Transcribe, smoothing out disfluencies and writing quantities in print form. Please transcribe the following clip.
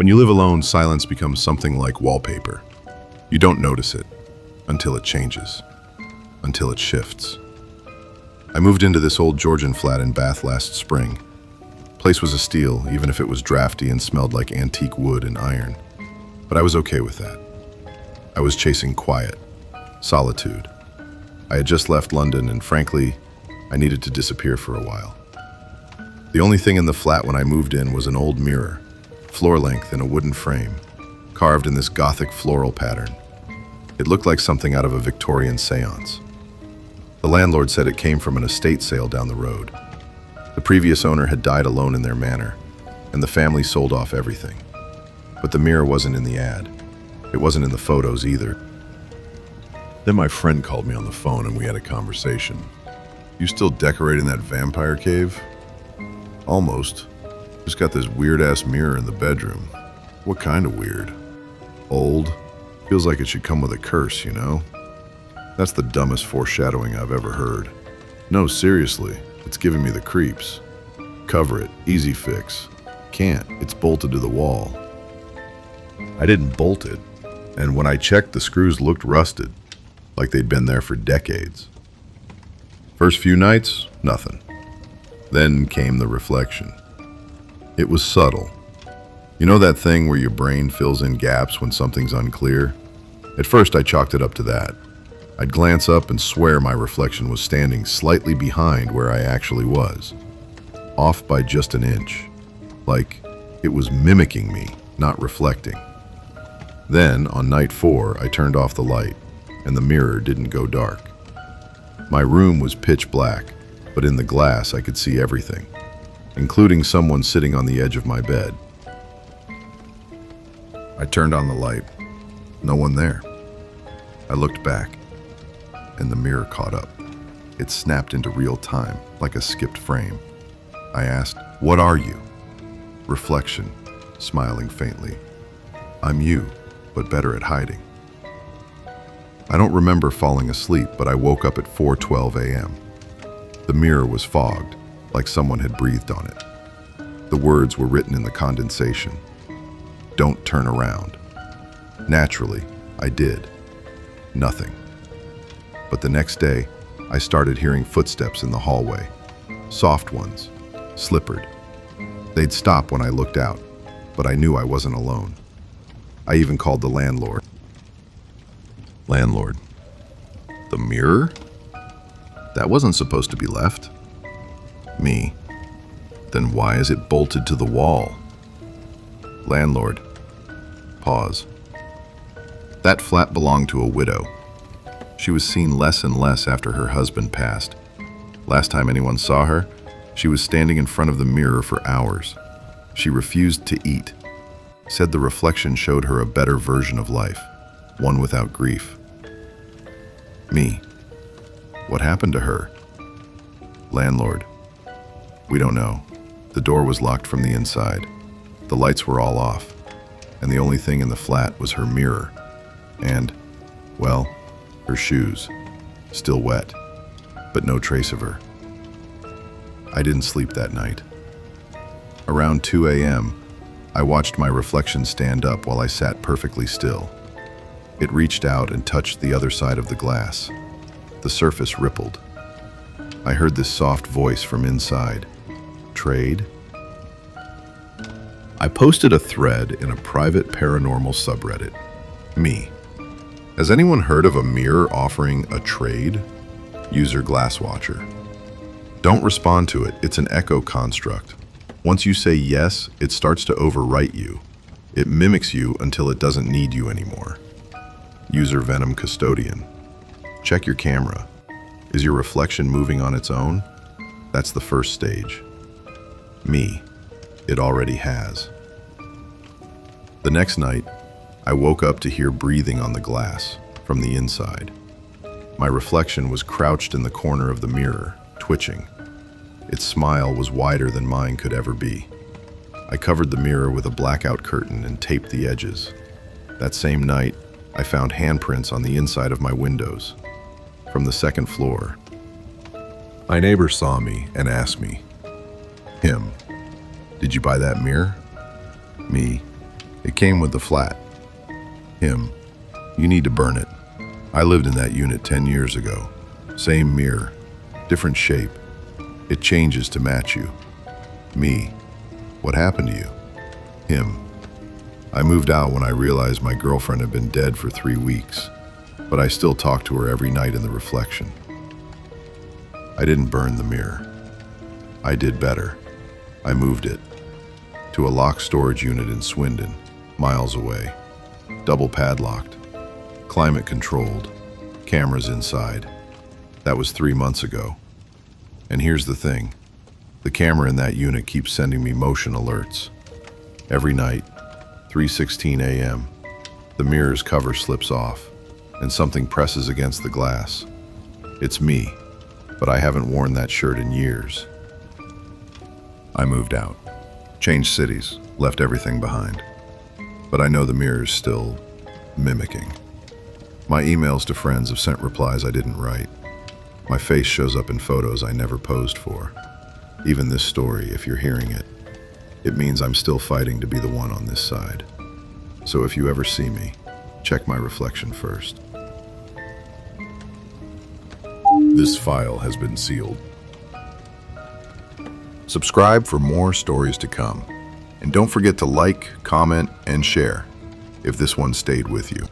When you live alone, silence becomes something like wallpaper. You don't notice it until it changes, until it shifts. I moved into this old Georgian flat in Bath last spring. Place was a steal, even if it was drafty and smelled like antique wood and iron. But I was okay with that. I was chasing quiet, solitude. I had just left London, and frankly, I needed to disappear for a while. The only thing in the flat when I moved in was an old mirror, floor length in a wooden frame, carved in this gothic floral pattern. It looked like something out of a Victorian seance. The landlord said it came from an estate sale down the road. The previous owner had died alone in their manor, and the family sold off everything. But the mirror wasn't in the ad. It wasn't in the photos either. Then my friend called me on the phone and we had a conversation. You still decorating that vampire cave? Almost. Just got this weird-ass mirror in the bedroom. What kind of weird? Old. Feels like it should come with a curse, you know? That's the dumbest foreshadowing I've ever heard. No, seriously, it's giving me the creeps. Cover it, easy fix. Can't, it's bolted to the wall. I didn't bolt it, and when I checked, the screws looked rusted, like they'd been there for decades. First few nights, nothing. Then came the reflection. It was subtle. You know that thing where your brain fills in gaps when something's unclear? At first, I chalked it up to that. I'd glance up and swear my reflection was standing slightly behind where I actually was, off by just an inch, like it was mimicking me, not reflecting. Then, on night 4, I turned off the light, and the mirror didn't go dark. My room was pitch black, but in the glass I could see everything, including someone sitting on the edge of my bed. I turned on the light. No one there. I looked back, and the mirror caught up. It snapped into real time, like a skipped frame. I asked, "What are you?" Reflection, smiling faintly. "I'm you, but better at hiding." I don't remember falling asleep, but I woke up at 4:12 a.m. The mirror was fogged, like someone had breathed on it. The words were written in the condensation. "Don't turn around." Naturally, I did. Nothing. But the next day, I started hearing footsteps in the hallway. Soft ones, slippered. They'd stop when I looked out, but I knew I wasn't alone. I even called the landlord. Landlord. The mirror? That wasn't supposed to be left. Me. Then why is it bolted to the wall? Landlord. Pause. That flat belonged to a widow. She was seen less and less after her husband passed. Last time anyone saw her, she was standing in front of the mirror for hours. She refused to eat. Said the reflection showed her a better version of life, one without grief. Me. What happened to her? Landlord. We don't know. The door was locked from the inside. The lights were all off, and the only thing in the flat was her mirror and, well, her shoes, still wet, but no trace of her. I didn't sleep that night. Around 2 a.m., I watched my reflection stand up while I sat perfectly still. It reached out and touched the other side of the glass. The surface rippled. I heard this soft voice from inside. Trade? I posted a thread in a private paranormal subreddit. Me. Has anyone heard of a mirror offering a trade? User Glasswatcher. Don't respond to it. It's an echo construct. Once you say yes, it starts to overwrite you. It mimics you until it doesn't need you anymore. User Venom Custodian. Check your camera. Is your reflection moving on its own? That's the first stage. Me. It already has. The next night, I woke up to hear breathing on the glass from the inside. My reflection was crouched in the corner of the mirror, twitching. Its smile was wider than mine could ever be. I covered the mirror with a blackout curtain and taped the edges. That same night, I found handprints on the inside of my windows, from the second floor. My neighbor saw me and asked me, "Him, did you buy that mirror?" Me, It came with the flat. Him. You need to burn it. I lived in that unit 10 years ago. Same mirror, different shape. It changes to match you. Me. What happened to you? Him. I moved out when I realized my girlfriend had been dead for 3 weeks, but I still talk to her every night in the reflection. I didn't burn the mirror. I did better. I moved it to a locked storage unit in Swindon, miles away. Double padlocked, climate controlled, cameras inside. That was 3 months ago. And here's the thing. The camera in that unit keeps sending me motion alerts. Every night, 3:16 a.m., the mirror's cover slips off and something presses against the glass. It's me, but I haven't worn that shirt in years. I moved out, changed cities, left everything behind. But I know the mirror's still mimicking. My emails to friends have sent replies I didn't write. My face shows up in photos I never posed for. Even this story, if you're hearing it, it means I'm still fighting to be the one on this side. So if you ever see me, check my reflection first. This file has been sealed. Subscribe for more stories to come. And don't forget to like, comment, and share if this one stayed with you.